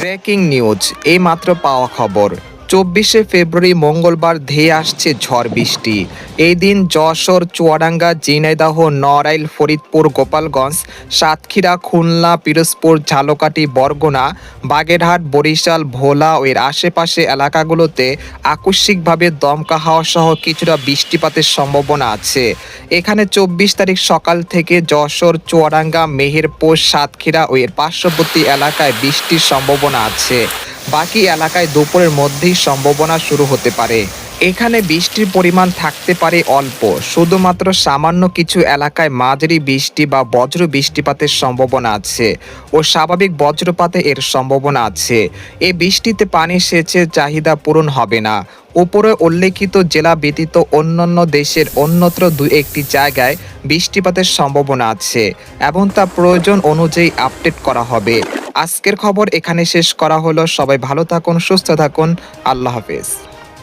Breaking news, এই মাত্র পাওয়া খবর। 24শে ফেব্রুয়ারি মঙ্গলবার ধেয়ে আসছে ঝড় বৃষ্টি। এই দিন যশোর, চুয়াডাঙ্গা, ঝিনাইদহ, নড়াইল, ফরিদপুর, গোপালগঞ্জ, সাতক্ষীরা, খুলনা, পিরোজপুর, ঝালকাঠি, বরগুনা, বাগেরহাট, বরিশাল, ভোলা ও এর আশেপাশে এলাকাগুলোতে আকস্মিকভাবে দমকা হাওয়া সহ কিছুটা বৃষ্টিপাতের সম্ভাবনা আছে। এখানে 24 তারিখ সকাল থেকে যশোর, চুয়াডাঙ্গা, মেহেরপুর, সাতক্ষীরা ও এর পার্শ্ববর্তী এলাকায় বৃষ্টির সম্ভাবনা আছে। বাকি এলাকায় দুপুরের মধ্যেই সম্ভাবনা শুরু হতে পারে। এখানে বৃষ্টির পরিমাণ থাকতে পারে অল্প, শুধুমাত্র সামান্য কিছু এলাকায় মাঝারি বৃষ্টি বা বজ্র বৃষ্টিপাতের সম্ভাবনা আছে ও স্বাভাবিক বজ্রপাতে এর সম্ভাবনা আছে। এই বৃষ্টিতে পানি সেচের চাহিদা পূরণ হবে না। উপরে উল্লেখিত জেলা ব্যতীত অন্যান্য দেশের অন্যত্র দুই একটি জায়গায় বৃষ্টিপাতের সম্ভাবনা আছে এবং তা প্রয়োজন অনুযায়ী আপডেট করা হবে। আজকের খবর এখানে শেষ করা হলো। সবাই ভালো থাকুন, সুস্থ থাকুন। আল্লাহ হাফেজ।